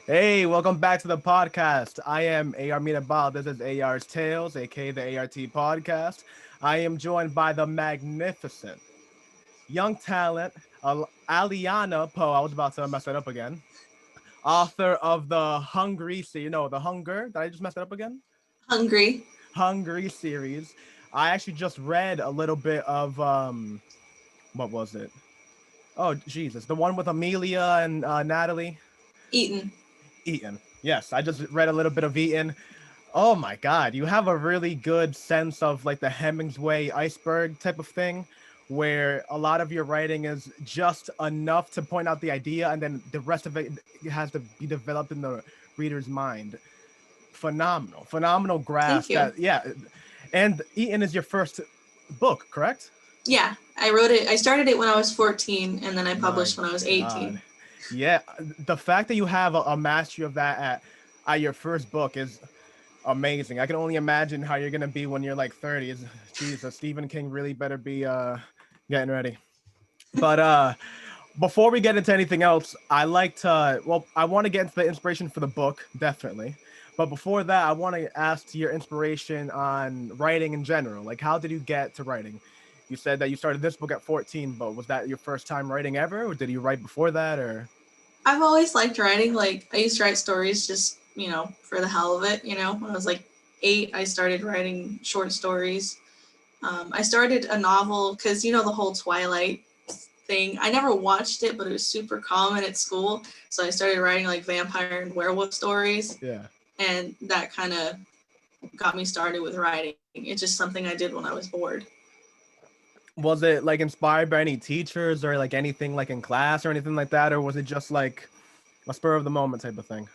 Hey, welcome back to the podcast. I am A.R. This is A.R.'s Tales, aka the A.R.T podcast. I am joined by the magnificent young talent, Alyanna Poe. I was about to mess it up again. Author of the Hungry, so you know the Hunger. Did I just mess it up again? Hungry. Hungry series. I actually just read a little bit of what was it? Oh Jesus, the one with Amelia and Natalie. Eaten. Eaton. Yes, I just read a little bit of Eaton. Oh my God, you have a really good sense of like the Hemingway iceberg type of thing, where a lot of your writing is just enough to point out the idea, and then the rest of it has to be developed in the reader's mind. Phenomenal, phenomenal Thank grasp. you. That yeah, and Eaton is your first book, correct? Yeah, I wrote it. I started it when I was 14 and then I My published when I was God, 18. yeah, the fact that you have a mastery of that at your first book is amazing. I can only imagine how you're gonna be when you're like 30. Jesus, Stephen King really better be getting ready. But before we get into anything else, I want to get into the inspiration for the book, definitely. But before that, I want to ask your inspiration on writing in general. Like, how did you get to writing? You said that you started this book at 14, but was that your first time writing ever, or did you write before that, or? I've always liked writing. Like, I used to write stories just, for the hell of it. When I was like 8, I started writing short stories. I started a novel because, the whole Twilight thing. I never watched it, but it was super common at school. So I started writing like vampire and werewolf stories. Yeah. And that kind of got me started with writing. It's just something I did when I was bored. Was it like inspired by any teachers or like anything like in class or anything like that, or was it just like a spur of the moment type of thing?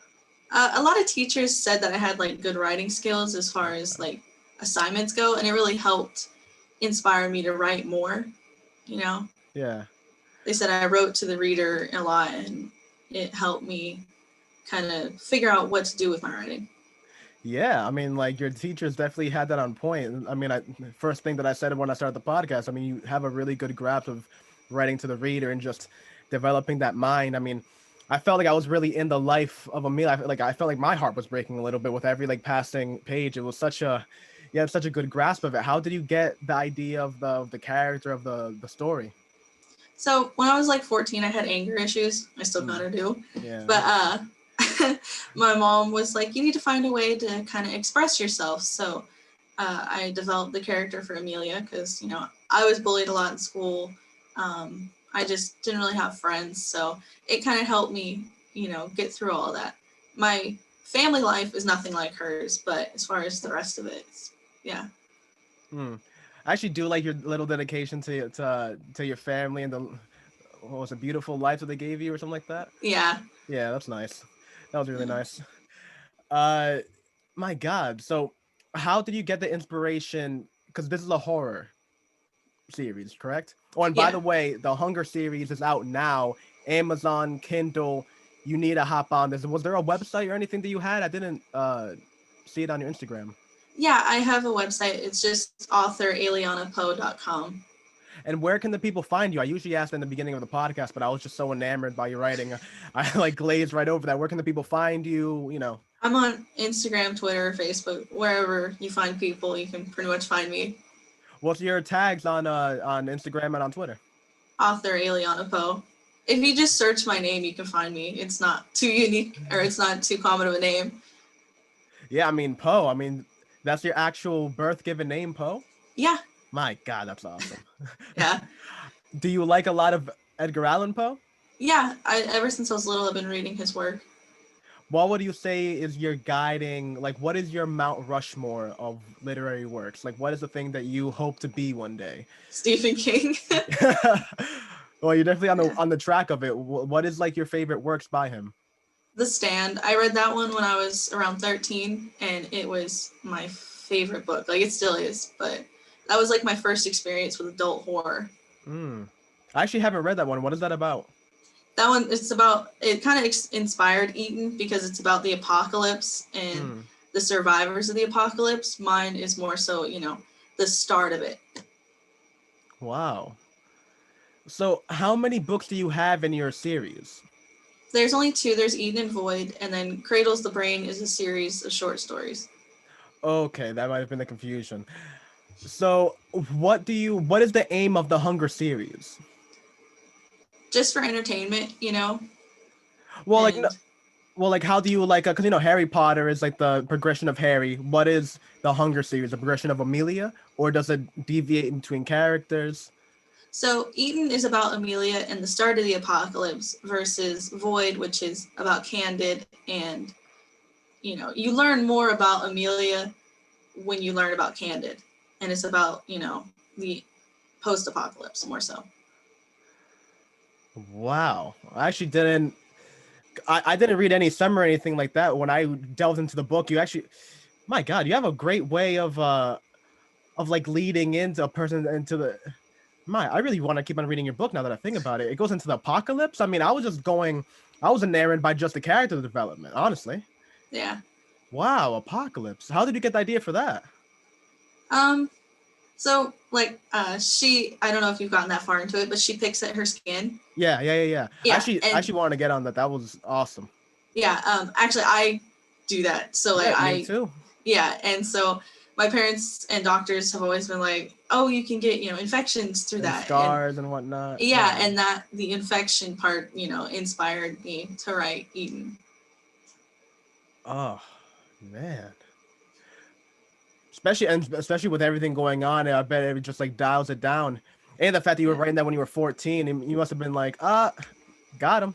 A lot of teachers said that I had like good writing skills as far as Okay. like assignments go, and it really helped inspire me to write more. You know, Yeah. they said I wrote to the reader a lot, and it helped me kind of figure out what to do with my writing. Yeah, I mean, like your teachers definitely had that on point. I mean, first thing that I said when I started the podcast, I mean, you have a really good grasp of writing to the reader and just developing that mind. I mean, I felt like I was really in the life of Emil. I felt like my heart was breaking a little bit with every like passing page. It was you had such a good grasp of it. How did you get the idea of the character of the story? So when I was like 14, I had anger issues. I still Mm, kind of do, yeah, but understood. my mom was like, "You need to find a way to kind of express yourself." So I developed the character for Amelia because I was bullied a lot in school. I just didn't really have friends, so it kind of helped me get through all of that. My family life is nothing like hers, but as far as the rest of it, yeah, Mm. I actually do like your little dedication to your family and the what was it, beautiful life that they gave you or something like that. yeah. Yeah, that's nice. That was really nice. Uh, my God. So, how did you get the inspiration? Because this is a horror series, correct? Oh, and by Yeah. the way, the Hunger series is out now. Amazon, Kindle. You need to hop on this. Was there a website or anything that you had? I didn't see it on your Instagram. Yeah, I have a website. It's just authoralianapoe.com. And where can the people find you? I usually ask in the beginning of the podcast, but I was just so enamored by your writing. I like glazed right over that. Where can the people find you? You know, I'm on Instagram, Twitter, Facebook, wherever you find people, you can pretty much find me. what's your tags on Instagram and on Twitter? Author Alyanna Poe. If you just search my name, you can find me. It's not too unique, or it's not too common of a name. Yeah, I mean Poe. I mean that's your actual birth given name, Poe. Yeah, My God, that's awesome. yeah, Do you like a lot of Edgar Allan Poe? yeah. Ever since I was little, I've been reading his work. What would you say is your guiding? Like, what is your Mount Rushmore of literary works? Like, what is the thing that you hope to be one day? Stephen King. Well, you're definitely Yeah. on the track of it. What is like your favorite works by him? The Stand. I read that one when I was around 13, and it was my favorite book. Like, it still is, but that was like my first experience with adult horror. Mm. I actually haven't read that one. What is that about? That one, it's about, it kind of inspired Eaton because it's about the apocalypse and Mm. the survivors of the apocalypse. Mine is more so, the start of it. Wow. So, how many books do you have in your series? There's only two. There's Eden and Void, and then Cradles the Brain is a series of short stories. Okay, that might have been the confusion. So, what is the aim of the Hunger series? Just for entertainment, Well, like, and like, how do you like? Because Harry Potter is like the progression of Harry. What is the Hunger series? The progression of Amelia, or does it deviate in between characters? so Eden is about Amelia and the start of the apocalypse versus Void, which is about Candid, and you learn more about Amelia when you learn about Candid, and it's about the post-apocalypse more so. Wow, I actually didn't. I didn't read any summary or anything like that. When I delved into the book, you actually, my God, you have a great way of like leading into a person into the. I really want to keep on reading your book now that I think about it. It goes into the apocalypse. I mean, I was enamored by just the character development, honestly. Yeah. Wow, apocalypse. How did you get the idea for that? So like she, I don't know if you've gotten that far into it, but she picks at her skin. Yeah. Yeah. I actually wanted to get on that. That was awesome. Yeah. Actually I do that. So like Yeah, me too. yeah, and so my parents and doctors have always been like, oh, you can get, infections through And that. scars and whatnot. Yeah, and that the infection part, inspired me to write Eden. Oh man. Especially with everything going on, I bet it just like dials it down. And the fact that you were writing that when you were 14, and you must have been like, got him.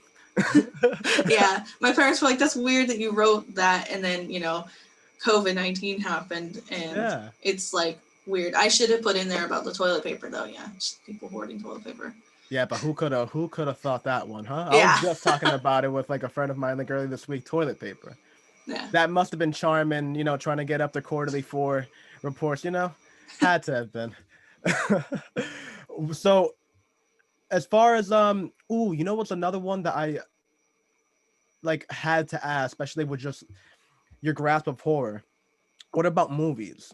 Yeah, my parents were like, that's weird that you wrote that, and then COVID-19 happened, and it's like weird. I should have put in there about the toilet paper though. Yeah, just people hoarding toilet paper. Yeah, but who could have thought that one, huh? Yeah. I was just talking about it with like a friend of mine like earlier this week. Toilet paper. Yeah. That must have been charming, trying to get up their quarterly 4 reports. Had to have been. So, as far as what's another one that I like had to ask, especially with just your grasp of horror. What about movies?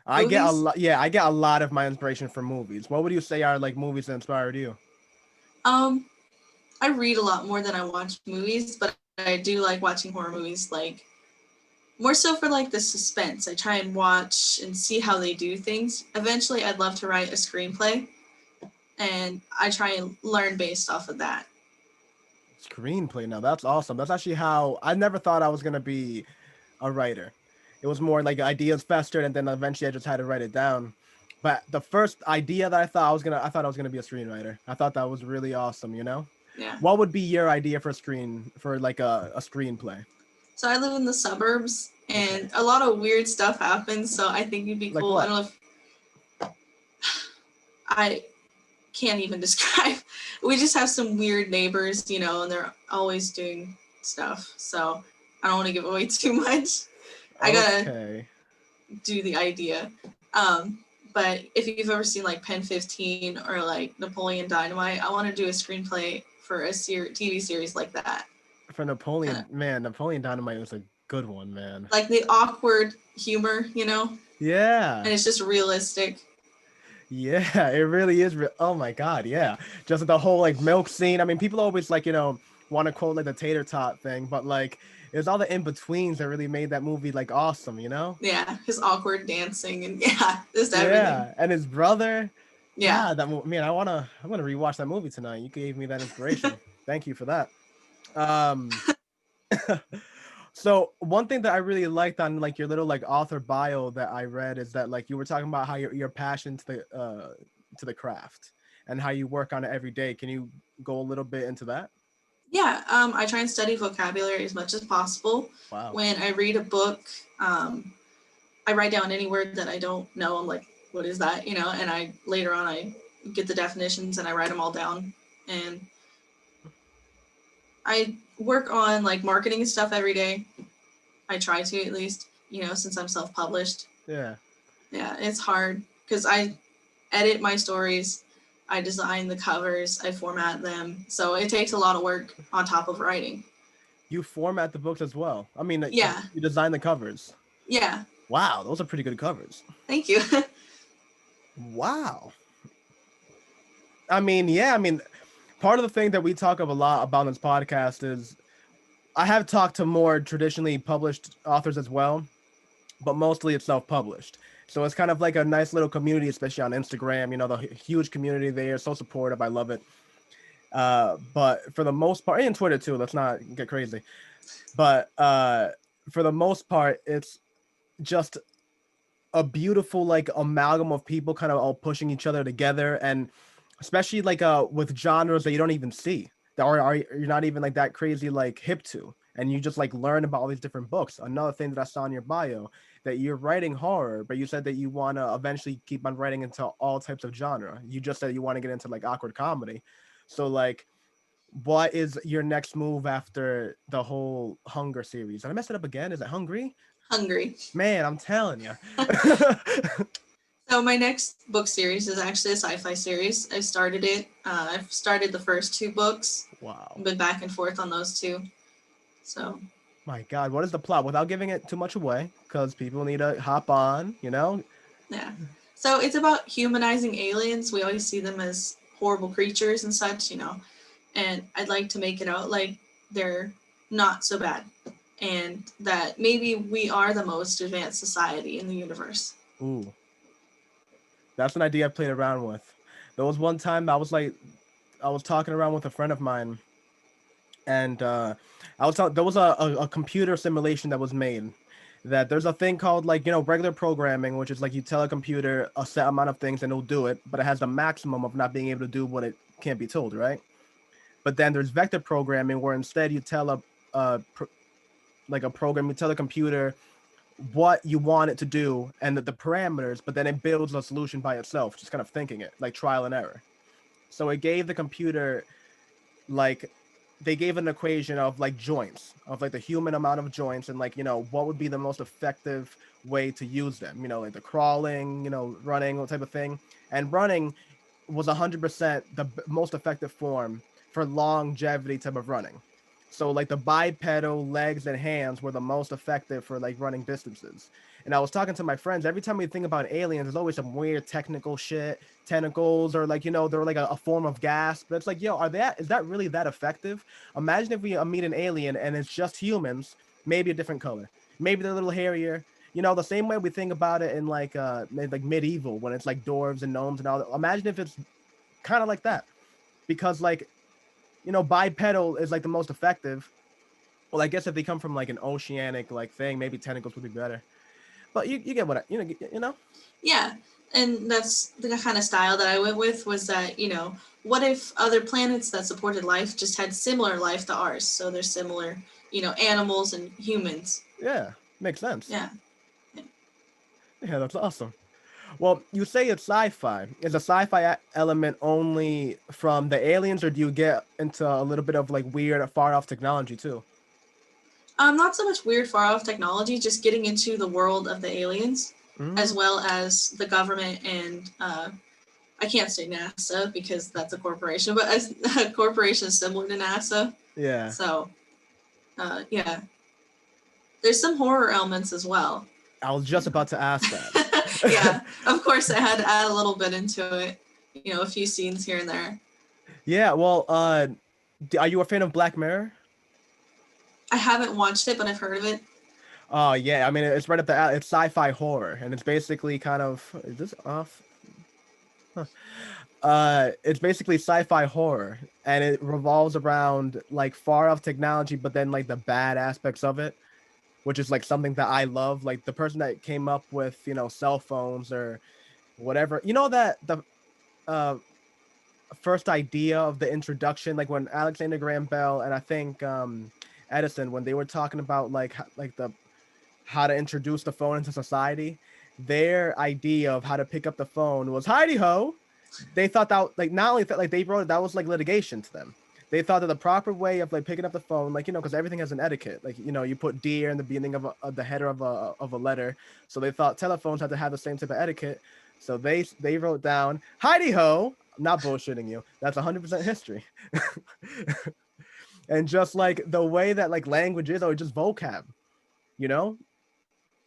I get a lot. Yeah, I get a lot of my inspiration from movies. What would you say are like movies that inspired you? I read a lot more than I watch movies, but I do like watching horror movies, like more so for like the suspense. I try and watch and see how they do things. Eventually, I'd love to write a screenplay, and I try and learn based off of that. Screenplay. Now that's awesome. That's actually how I never thought I was gonna be a writer. It was more like ideas festered, and then eventually I just had to write it down. But the first idea that I thought I was gonna be a screenwriter. I thought that was really awesome. Yeah. What would be your idea for like a screenplay? So I live in the suburbs, and a lot of weird stuff happens. So I think it'd be cool. What? I don't know if I can't even describe. We just have some weird neighbors, and they're always doing stuff. So I don't want to give away too much. I gotta do the idea. But if you've ever seen like Pen 15 or like Napoleon Dynamite, I want to do a screenplay for a TV series like that. For Napoleon, man, Napoleon Dynamite was a good one, man. Like the awkward humor, Yeah. And it's just realistic. Yeah, it really is. Oh my God, yeah. Just the whole like milk scene. I mean, people always like, want to quote like the tater tot thing, but like it's all the in-betweens that really made that movie like awesome, Yeah, his awkward dancing and just everything. Yeah, and his brother. Yeah. That man, I'm gonna rewatch that movie tonight. You gave me that inspiration. Thank you for that. So one thing that I really liked on like your little like author bio that I read is that like you were talking about how your passion to the craft and how you work on it every day. Can you go a little bit into that? Yeah, I try and study vocabulary as much as possible. Wow. When I read a book, I write down any word that I don't know. I'm like, what is that? And I later on I get the definitions and I write them all down. And I work on like marketing and stuff every day. I try to, at least, since I'm self-published. Yeah. Yeah, it's hard because I edit my stories, I design the covers, I format them. So it takes a lot of work on top of writing. You format the books as well. I mean, yeah. You design the covers. Yeah. Wow, those are pretty good covers. Thank you. Wow. I mean, yeah, part of the thing that we talk a lot about in this podcast is I have talked to more traditionally published authors as well, but mostly it's self-published. So it's kind of like a nice little community, especially on Instagram. You know, the huge community there, so supportive. I love it. But for the most part, and Twitter too. Let's not get crazy. But for the most part, it's just a beautiful like amalgam of people kind of all pushing each other together, and especially like with genres that you don't even see, that are you're not even like that crazy like hip to, and you just like learn about all these different books. Another thing that I saw in your bio, that you're writing horror, but you said that you want to eventually keep on writing into all types of genre. You just said you want to get into like awkward comedy. So like, what is your next move after the whole Hunger series? Did I mess it up again? Is it Hungry? Hungry. Man, I'm telling you. So my next book series is actually a sci-fi series. I started it. I've started the first two books. Wow. Been back and forth on those two. So. My God, what is the plot? Without giving it too much away, because people need to hop on, you know? Yeah. So it's about humanizing aliens. We always see them as horrible creatures and such, and I'd like to make it out like they're not so bad, and that maybe we are the most advanced society in the universe. Ooh, that's an idea I played around with. There was one time I was talking around with a friend of mine, and there was a computer simulation that was made. That there's a thing called like regular programming, which is like you tell a computer a set amount of things and it'll do it, but it has the maximum of not being able to do what it can't be told, right? But then there's vector programming, where instead you tell like a program, you tell a computer what you want it to do and the parameters, but then it builds a solution by itself, just kind of thinking it, like trial and error. So it gave the computer like they gave an equation of like joints, of like the human amount of joints, and like what would be the most effective way to use them, like the crawling, running, what type of thing. And running was 100% the most effective form for longevity type of running. So like the bipedal legs and hands were the most effective for like running distances. And I was talking to my friends, every time we think about aliens, there's always some weird technical shit, tentacles, or like, they're like a form of gas. But it's like, yo, is that really that effective? Imagine if we meet an alien and it's just humans, maybe a different color. Maybe they're a little hairier. The same way we think about it in like medieval, when it's like dwarves and gnomes and all that. Imagine if it's kind of like that. Because like, bipedal is like the most effective. Well, I guess if they come from like an oceanic like thing, maybe tentacles would be better. But you get what I. Yeah, and that's the kind of style that I went with, was that, what if other planets that supported life just had similar life to ours? So they're similar, animals and humans. Yeah, makes sense. Yeah. Yeah, that's awesome. Well, you say it's sci-fi. Is the sci-fi element only from the aliens, or do you get into a little bit of like weird, far off technology too? Not so much weird, far off technology, just getting into the world of the aliens, as well as the government and I can't say NASA because that's a corporation, but a corporation similar to NASA. Yeah. So, yeah, there's some horror elements as well. I was just about to ask that. Yeah, of course I had to add a little bit into it. A few scenes here and there. Yeah. Well, are you a fan of Black Mirror? I haven't watched it, but I've heard of it. Oh yeah, I mean it's right up the alley. It's sci-fi horror, and it's basically kind of, is this off? Huh. It's basically sci-fi horror, and it revolves around like far off technology, but then like the bad aspects of it, which is like something that I love. Like the person that came up with cell phones or whatever. That the uh first idea of the introduction, like when Alexander Graham Bell and I think Edison, when they were talking about like the how to introduce the phone into society, their idea of how to pick up the phone was Heidi ho. They thought that like not only that, like they wrote it, that was like litigation to them. They thought that the proper way of like picking up the phone, like because everything has an etiquette, like you put dear in the beginning of the header of a letter, so they thought telephones had to have the same type of etiquette. So they wrote down Heidi ho. I'm not bullshitting you. That's 100% history. And just like the way that like language is, or just vocab, you know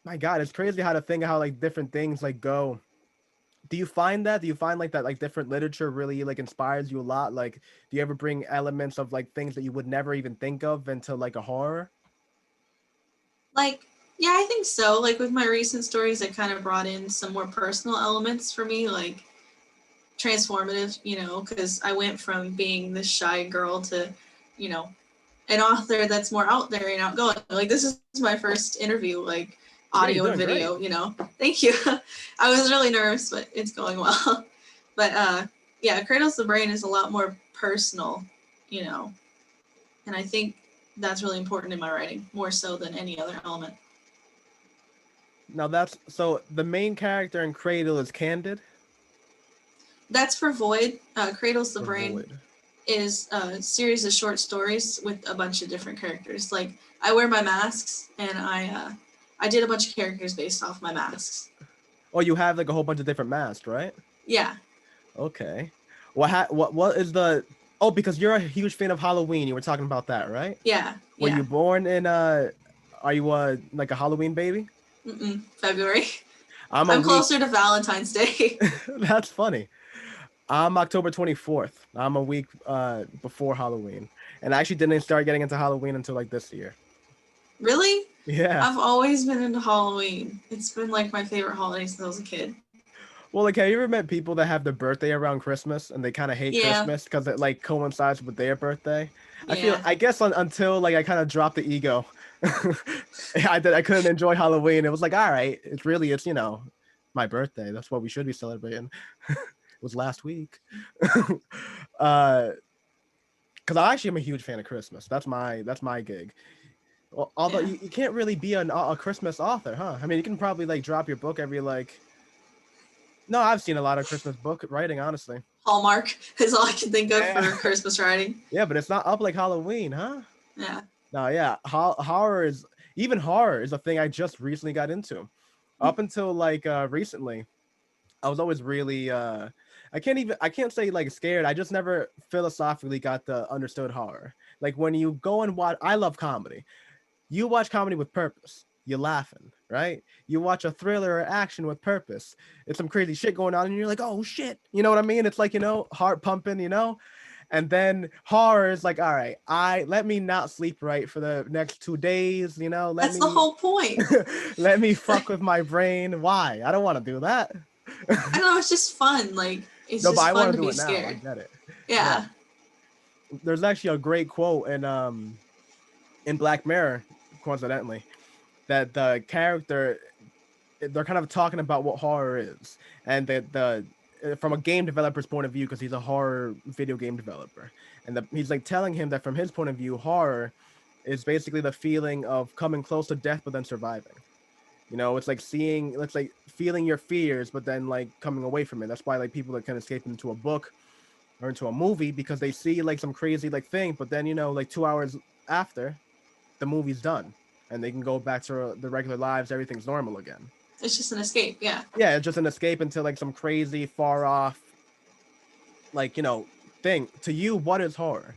my God, it's crazy how to think of how like different things like go Do you find that? Do you find like that like different literature really like inspires you a lot? Like, do you ever bring elements of like things that you would never even think of into like a horror? Like, yeah, I think so. Like with my recent stories, I kind of brought in some more personal elements for me, like transformative, because I went from being this shy girl to, you know, an author that's more out there and outgoing. Like this is my first interview, like Yeah, you're audio and doing great. video. Thank you. I was really nervous, but it's going well. But yeah, Cradles the Brain is a lot more personal, you know, and I think that's really important in my writing, more so than any other element. Now that's so the main character in Cradle is Candid That's for Void. Cradles the or Brain Void. is a series of short stories with a bunch of different characters. Like I wear my masks, and I did a bunch of characters based off my masks. Oh, you have like a whole bunch of different masks, right? Yeah, Okay. What is the Oh, because you're a huge fan of Halloween. You were talking about that, right? yeah, Were yeah. you born in are you like a Halloween baby? February. I'm a I'm week closer to Valentine's Day. That's funny. I'm October 24th. I'm a week before Halloween. And I actually didn't start getting into Halloween until like this year. Really? Yeah. I've always been into Halloween. It's been like my favorite holiday since I was a kid. Well, like, have you ever met people that have their birthday around Christmas and they kind of hate Yeah, Christmas because it like coincides with their birthday? yeah. I guess until like I kind of dropped the ego, I couldn't enjoy Halloween. It was like, all right, it's my birthday. That's what we should be celebrating. It was last week. uh, because I actually am a huge fan of Christmas. That's my gig. Well, although Yeah. you can't really be a Christmas author, huh? I mean, you can probably like drop your book every like. No, I've seen a lot of Christmas book writing, honestly. Hallmark is all I can think of for Yeah. Christmas writing. Yeah, but it's not up like Halloween, huh? Yeah. No, yeah. Horror is a thing I just recently got into. Up until like recently, I was always really I can't say like scared. I just never philosophically got the understood horror. Like when you go and watch I love comedy. You watch comedy with purpose. You're laughing, right? You watch a thriller or action with purpose. It's some crazy shit going on, and you're like, oh shit. You know what I mean? It's like, heart pumping. And then horror is like, all right, I let me not sleep right for the next 2 days, let That's the me whole point. let me fuck with my brain. Why? I don't want to do that. I don't know, it's just fun. Like, it's No, but just I want fun to to do be it now. I scared. get it. Yeah. Yeah. There's actually a great quote in Black Mirror, coincidentally, that the character they're kind of talking about what horror is, and the from a game developer's point of view, because he's a horror video game developer, and he's like telling him that from his point of view, horror is basically the feeling of coming close to death but then surviving. It's like feeling your fears but then like coming away from it. That's why like people that can escape into a book or into a movie, because they see like some crazy like thing, but then like 2 hours after, the movie's done and they can go back to the regular lives. Everything's normal again. It's just an escape. Yeah. Yeah, it's just an escape into like some crazy far off like thing. To you, what is horror?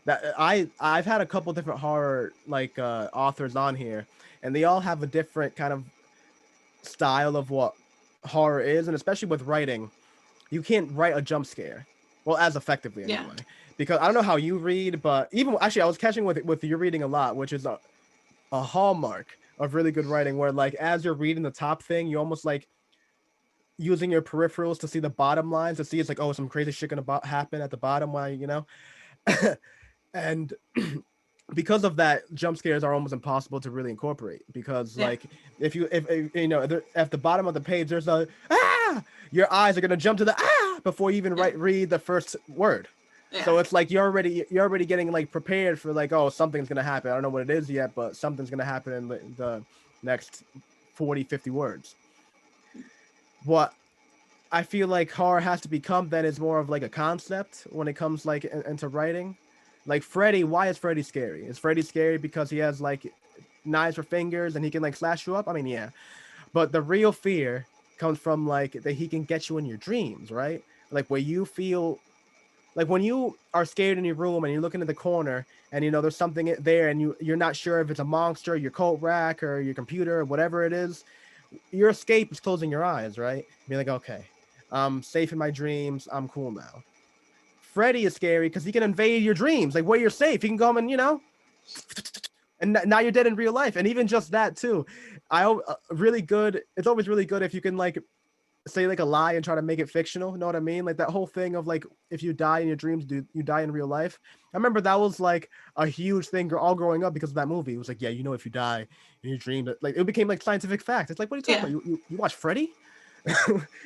That I've had a couple different horror like authors on here, and they all have a different kind of style of what horror is. And especially with writing, you can't write a jump scare well as effectively Yeah. anyway, because I don't know how you read, but even actually I was catching with your reading a lot, which is a hallmark of really good writing, where like as you're reading the top thing, you almost like using your peripherals to see the bottom lines, to see it's like, oh, some crazy shit gonna happen at the bottom, while and because of that, jump scares are almost impossible to really incorporate, because Yeah. like if at the bottom of the page there's a your eyes are gonna jump to the before you even Yeah. read the first word. Yeah. So it's like you're already getting like prepared for like, oh, something's gonna happen. I don't know what it is yet, but something's gonna happen in the next 40-50 words. What I feel like horror has to become then is more of like a concept when it comes like into writing. Like Freddy, why is Freddy scary? Is Freddy scary because he has like knives for fingers and he can like slash you up? I mean, yeah. But the real fear comes from like that he can get you in your dreams, right? Like where you feel like when you are scared in your room and you're looking at the corner and there's something there and you're not sure if it's a monster, your coat rack or your computer or whatever it is. your escape is closing your eyes, right? Be like, okay, I'm safe in my dreams. I'm cool now. Freddy is scary because he can invade your dreams, like where you're safe. He can come and and now you're dead in real life. And even just that too, really good. It's always really good if you can like say like a lie and try to make it fictional. You know what I mean? Like that whole thing of like if you die in your dreams, do you die in real life? I remember that was like a huge thing all growing up because of that movie. It was like, yeah, if you die in your dream, like it became like scientific fact. It's like, what are you talking Yeah. about? You watch Freddy?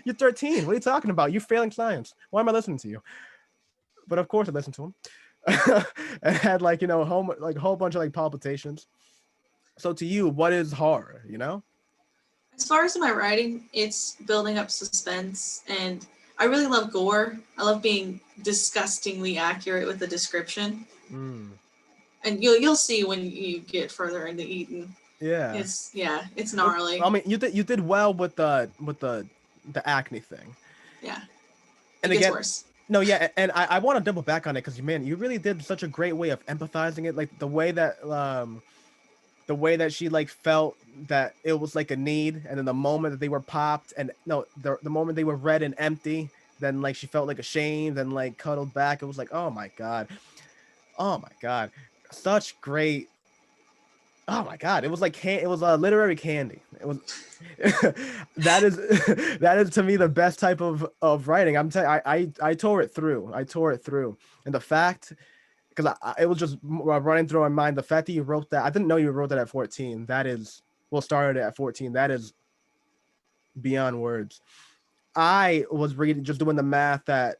You're 13. What are you talking about? You're failing science. Why am I listening to you? But of course I listened to him. And had like a whole bunch of like palpitations. So to you, what is horror? As far as my writing, it's building up suspense, and I really love gore. I love being disgustingly accurate with the description, Mm. and you'll see when you get further into Eden. Yeah. It's But, I gnarly. mean, you did well with the acne thing. Yeah, it And gets again, worse. no, yeah, and I want to double back on it because man, you really did such a great way of empathizing it, like the way that she like felt that it was like a need, and then the moment that they were popped, and no, the moment they were red and empty, then like she felt like ashamed and like cuddled back. It was like, oh my god, such great. Oh my god, it was like it was literary candy. It was that is that is to me the best type of writing. I'm telling I tore it through. I tore it through. And the fact because it was just running through my mind the fact that you wrote that. I didn't know you wrote that at 14. That is started at 14. That is beyond words. I was reading just doing the math that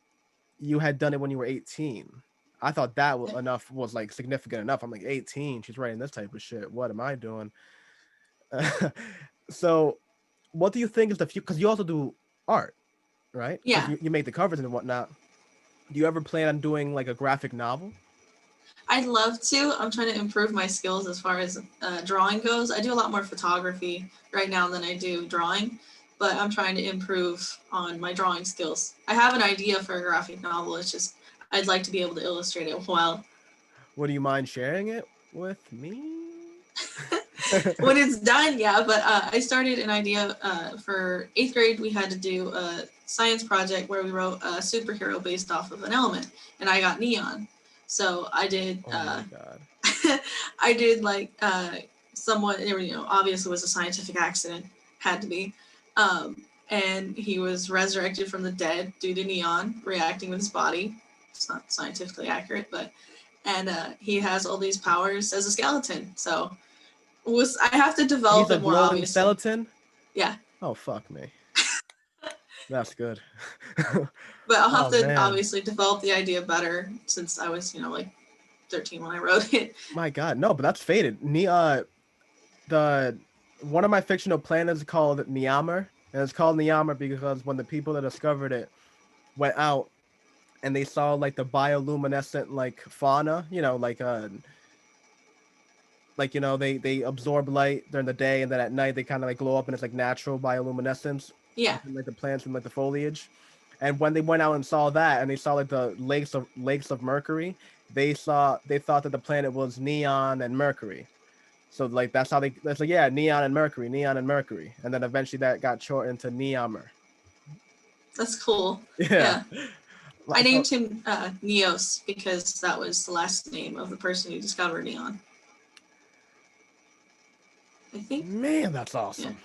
you had done it when you were 18. I thought that enough was like significant enough. I'm like 18. She's writing this type of shit. What am I doing? So, what do you think is the future? Because you also do art, right? Because Yeah, you make the covers and whatnot. Do you ever plan on doing like a graphic novel? I'd love to. I'm trying to improve my skills as far as drawing goes. I do a lot more photography right now than I do drawing, but I'm trying to improve on my drawing skills. I have an idea for a graphic novel. It's just I'd like to be able to illustrate it well. Would you mind sharing it with me? When it's done, yeah. But I started an idea for eighth grade. We had to do a science project where we wrote a superhero based off of an element, and I got neon. So I did. Oh my god. I did like someone. Obviously, it was a scientific accident. Had to be. And he was resurrected from the dead due to neon reacting with his body. It's not scientifically accurate, but and he has all these powers as a skeleton. So I have to He's develop a it more glowing obviously. skeleton? Yeah, Oh fuck me. That's good. but I'll have Oh to man. obviously develop the idea better since I was like 13 when I wrote it. My god. No, but that's faded. The one of my fictional planets is called Niamer, and it's called Niamer because when the people that discovered it went out and they saw like the bioluminescent like fauna, they absorb light during the day and then at night they kind of like glow up and it's like natural bioluminescence Yeah, within like the plants and like the foliage. And when they went out and saw that and they saw like the lakes of Mercury, they thought that the planet was Neon and Mercury. So like that's like, yeah, Neon and Mercury, Neon and Mercury. And then eventually that got shortened to Neomer. that's cool. Yeah. Yeah, I So named him Neos because that was the last name of the person who discovered neon. I think. man, that's Yeah. awesome.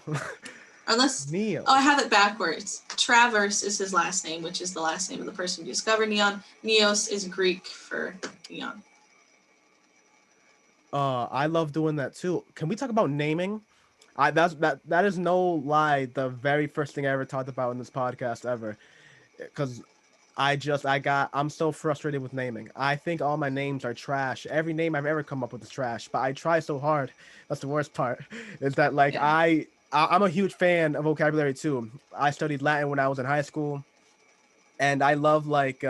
Unless, oh, I Neos. have it backwards. Travers is his last name, which is the last name of the person who discovered neon. Neos is Greek for neon. I love doing that too. Can we talk about naming? That is no lie. The very first thing I ever talked about in this podcast ever, because I'm so frustrated with naming. I think all my names are trash. Every name I've ever come up with is trash. But I try so hard. That's the worst part. Is that like Yeah. I'm a huge fan of vocabulary too. I studied Latin when I was in high school, and I love like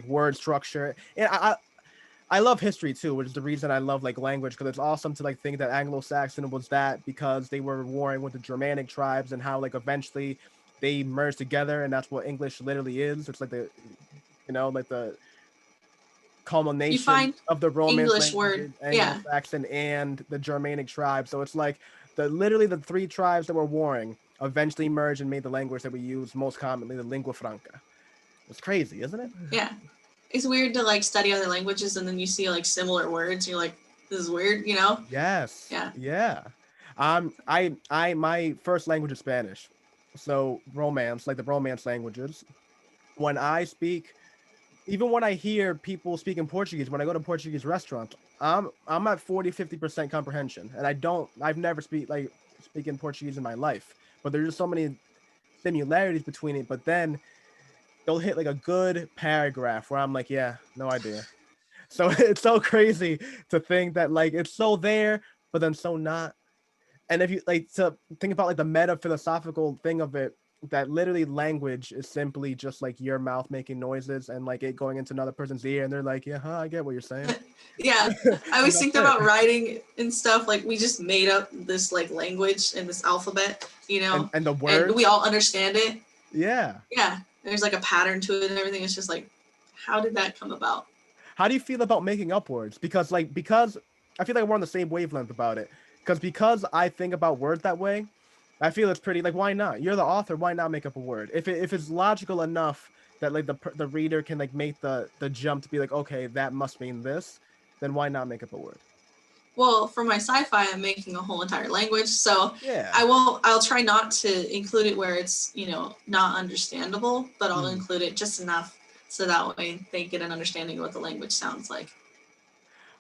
word structure. And I love history too, which is the reason I love like language because it's awesome to like think that Anglo-Saxon was that because they were warring with the Germanic tribes and how like eventually they merged together and that's what English literally is. It's like like the You culmination find of the Romance English word. languages, Yeah. Anglo-Saxon and the Germanic tribes. So it's like Literally the three tribes that were warring eventually merged and made the language that we use most commonly, the lingua franca. It's crazy, isn't it? Yeah. It's weird to like study other languages and then you see like similar words. You're like, this is weird, you know? Yes. Yeah. Yeah. My first language is Spanish. So romance, like the romance languages. When I speak, even when I hear people speaking Portuguese, when I go to Portuguese restaurants, I'm at 40-50% comprehension. And I've never speaking Portuguese in my life. But there's just so many similarities between it. But then they'll hit like a good paragraph where I'm like, yeah, no idea. So it's so crazy to think that like it's so there, but then so not. And if you like to think about like the meta philosophical thing of it, that literally language is simply just like your mouth making noises and like it going into another person's ear, and they're like, yeah, huh, I get what you're saying. Yeah. I And always that's think it. about writing and stuff. Like we just made up this like language and this alphabet, you know, And the and we words, all understand it. yeah. Yeah. There's like a pattern to it and everything. It's just like, how did that come about? How do you feel about making up words? Because I feel like we're on the same wavelength about it. Because I think about words that way, I feel it's pretty like why not? You're the author, why not make up a word? If it's logical enough that like the reader can like make the jump to be like, okay, that must mean this, then why not make up a word? Well, for my sci-fi, I'm making a whole entire language, so Yeah. I'll try not to include it where it's, you know, not understandable, but I'll Mm. include it just enough so that way they get an understanding of what the language sounds like.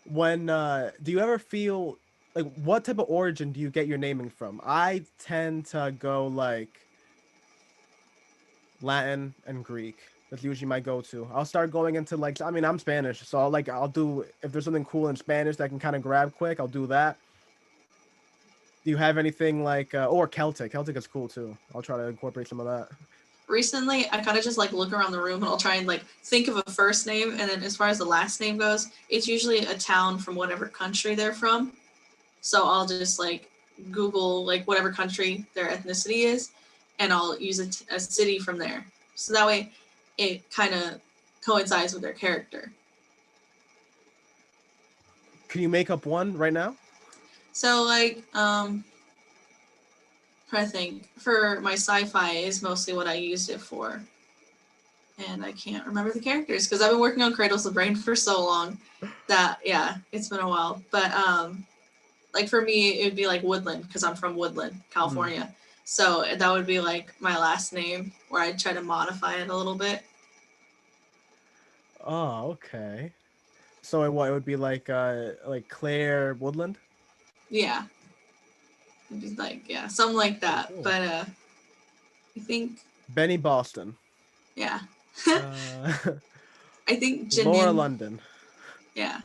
When do you ever feel like what type of origin do you get your naming from? I tend to go like Latin and Greek. That's usually my go-to. I'll start going into like I mean I'm Spanish, so I'll do if there's something cool in Spanish that I can kind of grab quick, I'll do that. Do you have anything like or Celtic? Celtic is cool too. I'll try to incorporate some of that. Recently, I kind of just like look around the room and I'll try and like think of a first name, and then as far as the last name goes, it's usually a town from whatever country they're from. So I'll just like Google like whatever country their ethnicity is, and I'll use a city from there. So that way, it kind of coincides with their character. Can you make up one right now? So like trying to think for my sci-fi is mostly what I used it for, and I can't remember the characters because I've been working on Cradles of the Brain for so long that yeah, it's been a while. But like for me, it would be like Woodland because I'm from Woodland, Mm. California. So that would be like my last name, where I try to modify it a little bit. Oh, okay. So it would be like Claire Woodland? Yeah, it'd be like yeah, something like Pretty that. cool. But I think Benny Boston. yeah, Uh I think Laura Janin. London. Yeah,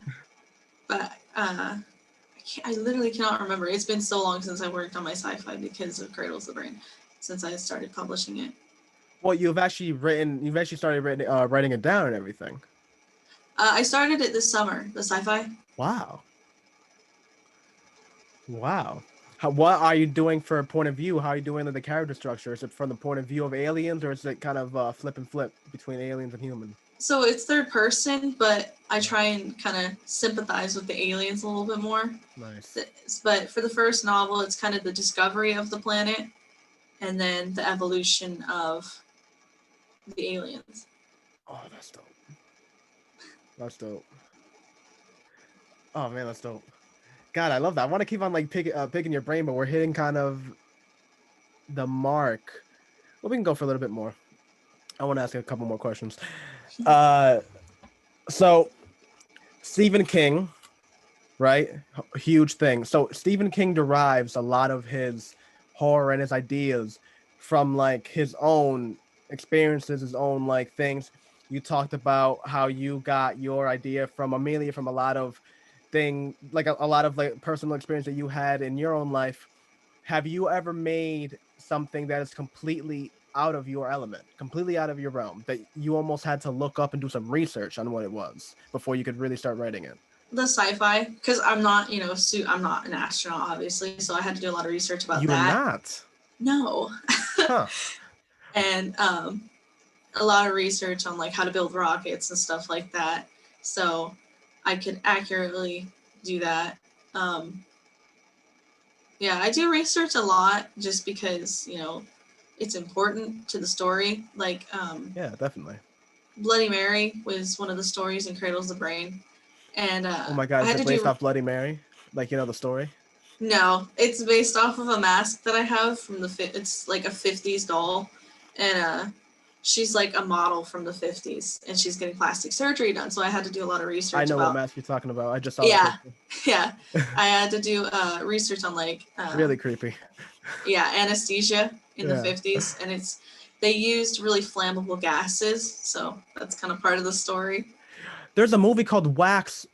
but I literally cannot remember. It's been so long since I worked on my sci-fi because of Cradles of the Brain, since I started publishing it. Well, you've actually started writing it down and everything. I started it this summer, the sci-fi. Wow. Wow. What are you doing for a point of view? How are you doing the character structure? Is it from the point of view of aliens, or is it kind of flip and flip between aliens and human? So it's third person, but I try and kind of sympathize with the aliens a little bit more. Nice. But for the first novel, it's kind of the discovery of the planet and then the evolution of the aliens. Oh, that's dope. That's dope. Oh man, that's dope. God, I love that. I want to keep on like picking your brain, but we're hitting kind of the mark. Well, we can go for a little bit more. I want to ask you a couple more questions. Uh, so Stephen King, right? Huge thing. So Stephen King derives a lot of his horror and his ideas from like his own experiences, his own like things. You talked about how you got your idea from Amelia from a lot of like a lot of like personal experience that you had in your own life. Have you ever made something that is completely out of your element, completely out of your realm, that you almost had to look up and do some research on what it was before you could really start writing it? The sci-fi, because I'm not, you know, I'm not an astronaut, obviously, so I had to do a lot of research about You're that. not. No. Huh. And a lot of research on like how to build rockets and stuff like that. So I could accurately do that. Yeah, I do research a lot just because, it's important to the story. Like, Yeah, definitely. Bloody Mary was one of the stories in Cradles the Brain. And Oh my God, I is had it to based do, off Bloody Mary? Like, you know the story? no, it's based off of a mask that I have from it's like a 50s doll. And she's like a model from the 50s and she's getting plastic surgery done. So I had to do a lot of I research know what about, mask you're talking about. I just saw that yeah, picture. yeah. I had to do research on like, Really creepy. yeah, anesthesia in the Yeah. 50s. And they used really flammable gases. So that's kind of part of the story. There's a movie called Wax,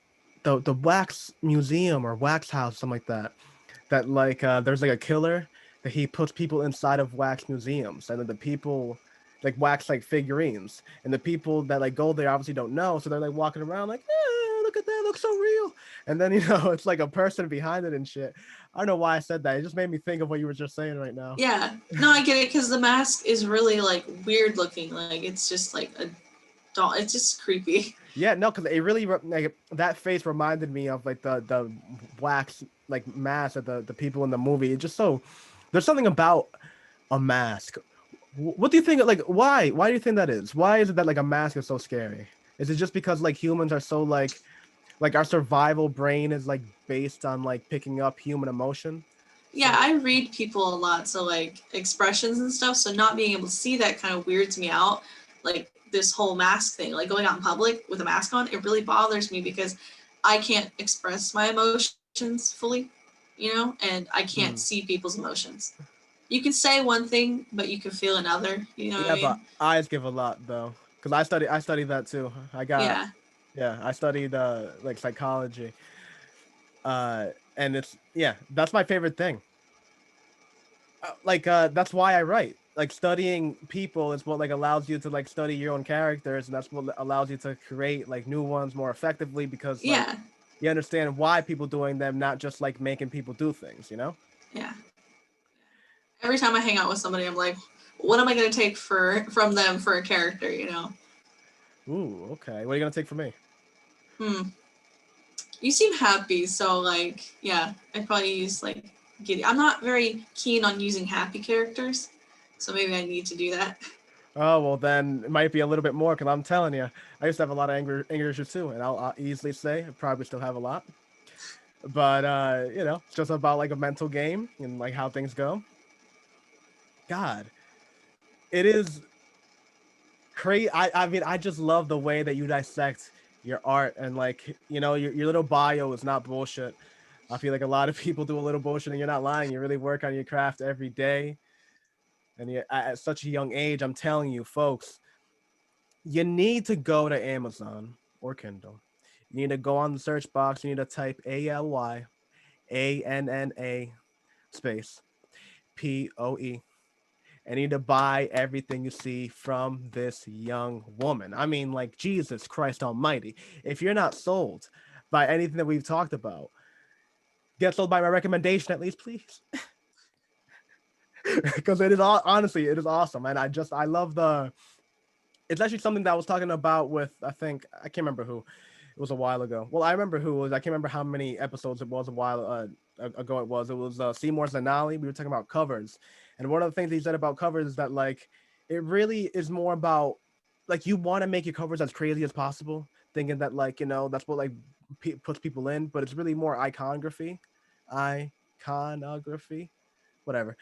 the Wax Museum or Wax House, something like that. That like there's like a killer that he puts people inside of wax museums, and then the people like wax like figurines, and the people that like go there obviously don't know, so they're like walking around like, look at that, looks so real. And then it's like a person behind it and shit. I don't know why I said that. It just made me think of what you were just saying right now. Yeah. No, I get it because the mask is really like weird looking. Like it's just like a doll. It's just creepy. Yeah, no, because it really like that face reminded me of like the wax like mask of the people in the movie. It's just so there's something about a mask. What do you think? Like, why? Why do you think that is? Why is it that like a mask is so scary? Is it just because like humans are so like our survival brain is like based on like picking up human emotion? Yeah, So I read people a lot, so like expressions and stuff. So not being able to see that kind of weirds me out. Like this whole mask thing, like going out in public with a mask on, it really bothers me because I can't express my emotions fully, and I can't hmm. see people's emotions. You can say one thing, but you can feel another. You know what I Yeah, but mean? eyes give a lot though, because I studied that too. I got Yeah. yeah, I studied like psychology. And it's yeah, that's my favorite thing. That's why I write. Like studying people is what like allows you to like study your own characters, and that's what allows you to create like new ones more effectively because like Yeah. you understand why people doing them, not just like making people do things, you know? Yeah. Every time I hang out with somebody, I'm like, what am I going to take from them for a character? Ooh, okay. What are you gonna take from me? Hmm. You seem happy, so like, yeah, I'd probably use like Giddy. I'm not very keen on using happy characters, so maybe I need to do that. Oh well, then it might be a little bit more because I'm telling you, I used to have a lot of anger issues too, and I'll easily say I probably still have a lot. But it's just about like a mental game and like how things go. God, it is crazy. I mean, I just love the way that you dissect your art and like your little bio is not bullshit. I feel like a lot of people do a little bullshit and you're not lying. You really work on your craft every day, and at such a young age. I'm telling you, folks, you need to go to Amazon or Kindle. You need to go on the search box. You need to type ALYANNA space POE. I need to buy everything you see from this young woman. I mean, like, Jesus Christ Almighty. If you're not sold by anything that we've talked about, get sold by my recommendation at least, please. Because it is all honestly, it is awesome. And I love it's actually something that I was talking about with, I can't remember who. It was a while ago. Well, I remember who it was. I can't remember how many episodes it was a while ago. It was Seymour Zanali. We were talking about covers, and one of the things he said about covers is that like it really is more about like you want to make your covers as crazy as possible, thinking that like that's what like puts people in, but it's really more iconography, whatever.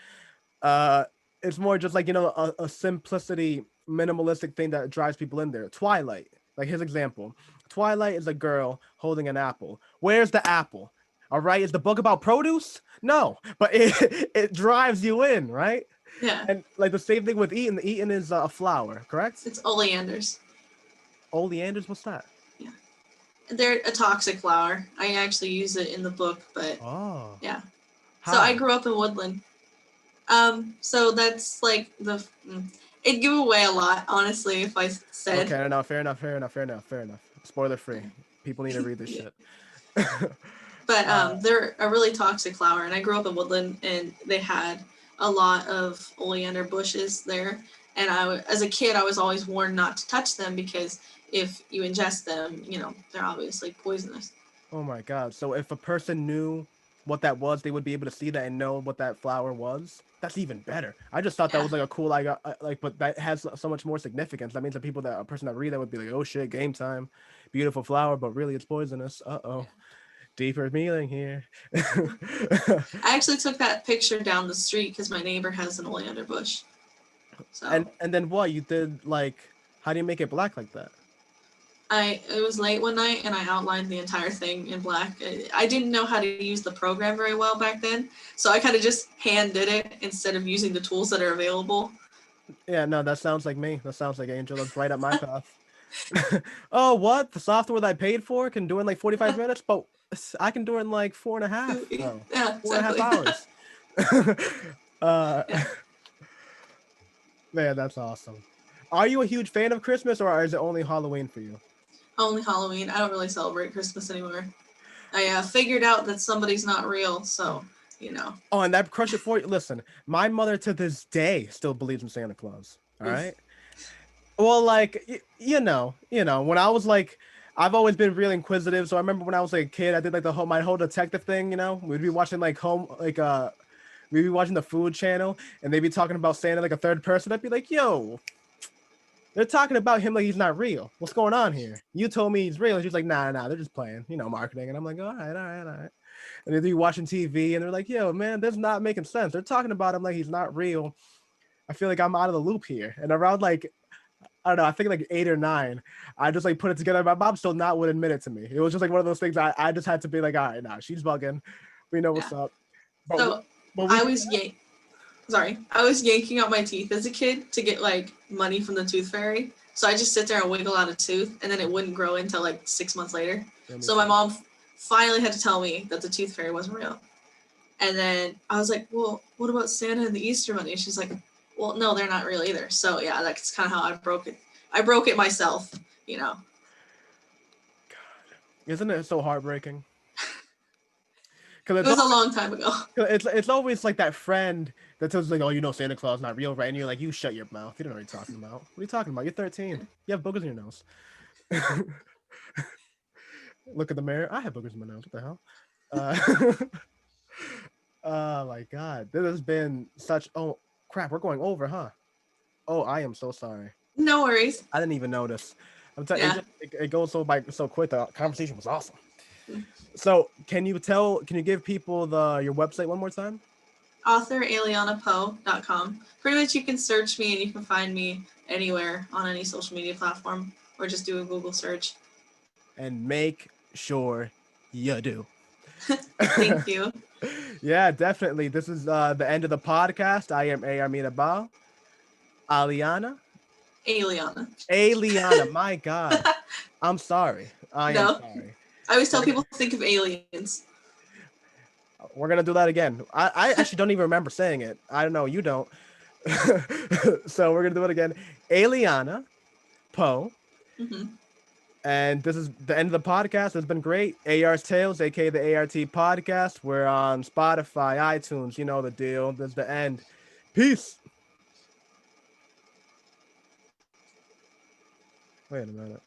Uh, it's more just like a simplicity, minimalistic thing that drives people in there. Twilight, like his example. Twilight is a girl holding an apple. Where's the apple? All right, is the book about produce? No, but it drives you in, right? Yeah, And like the same thing with Eaton. Eaton is a flower, correct? it's oleanders. Oleanders, what's that? Yeah, they're a toxic flower. I actually use it in the book, but Oh, yeah. So I how? grew up in Woodland. So that's like it give away a lot, honestly, if I said. Okay, no, fair enough. Spoiler free. People need to read this Yeah. shit. But uh, they're a really toxic flower, and I grew up in Woodland, and they had a lot of oleander bushes there. And as a kid, I was always warned not to touch them because if you ingest them, they're obviously poisonous. Oh my God. So if a person knew what that was, they would be able to see that and know what that flower was. That's even better. I just thought that Yeah. was like a cool like, but that has so much more significance. That means that people that a person that read that would be like, oh shit, game time, beautiful flower, but really it's poisonous. Oh, deeper meaning here. I actually took that picture down the street because my neighbor has an oleander bush. So And then what you did, like, how do you make it black like that? it was late one night and I outlined the entire thing in black. I didn't know how to use the program very well back then, so I kind of just hand did it instead of using the tools that are available. Yeah, no, that sounds like me. That sounds like Angel. That's right up my path. Oh, what? The software that I paid for can do it in like 45 minutes, but I can do it in like four and a half. Oh, Yeah, 4.5 exactly. hours. uh, Yeah. man, that's awesome. Are you a huge fan of Christmas, or is it only Halloween for you? Only Halloween. I don't really celebrate Christmas anymore. I figured out that somebody's not real, so you know. Oh, and that crush it for you. Listen, my mother to this day still believes in Santa Claus. All Oof. right. Well, like when I was like, I've always been really inquisitive. So I remember when I was like a kid, I did like my whole detective thing. We'd be watching like we'd be watching the Food Channel, and they'd be talking about Santa like a third person. I'd be like, yo, they're talking about him like he's not real. What's going on here? You told me he's real, and she's like, nah, they're just playing, marketing. And I'm like, all right. And they'd be watching TV, and they're like, yo, man, that's not making sense. They're talking about him like he's not real. I feel like I'm out of the loop here. And around like I don't know. I think like 8 or 9. I just like put it together. My mom still not would admit it to me. It was just like one of those things. I just had to be like, all right, nah, she's bugging. We know Yeah. what's up. But So but we I was I was yanking out my teeth as a kid to get like money from the tooth fairy. So I just sit there and wiggle out a tooth, and then it wouldn't grow until like 6 months later. yeah, me So my too. mom finally had to tell me that the tooth fairy wasn't real. And then I was like, well, what about Santa and the Easter Bunny? And she's like, well, no, they're not real either. So yeah, that's kind of how I broke it. I broke it myself, you know. Isn't it so heartbreaking? Because It was a long time ago. it's always like that friend that tells you like, oh, Santa Claus not real, right? And you're like, you shut your mouth. You don't know what you're talking about. What are you talking about? You're 13. You have boogers in your nose. Look at the mirror. I have boogers in my nose. What the hell? Oh my god, this has been such. Oh crap, we're going over, huh? Oh, I am so sorry. No worries. I didn't even notice. I'm telling Yeah. it goes so quick. The conversation was awesome. So, can you give people your website one more time? Author AlyannaPoe.com. Pretty much you can search me and you can find me anywhere on any social media platform or just do a Google search. And make sure you do. Thank you. Yeah, definitely. This is the end of the podcast. I am A.R.T. Alyanna. Alyanna. Alyanna, my God. I'm sorry. I am No. sorry. I always tell people think of aliens. We're gonna do that again. I actually don't even remember saying it. I don't know. You don't. So we're gonna do it again. Alyanna Poe. Mm-hmm. And this is the end of the podcast. It's been great. AR's Tales, aka the A.R.T. podcast. We're on Spotify, iTunes. You know the deal. This is the end. Peace. Wait a minute.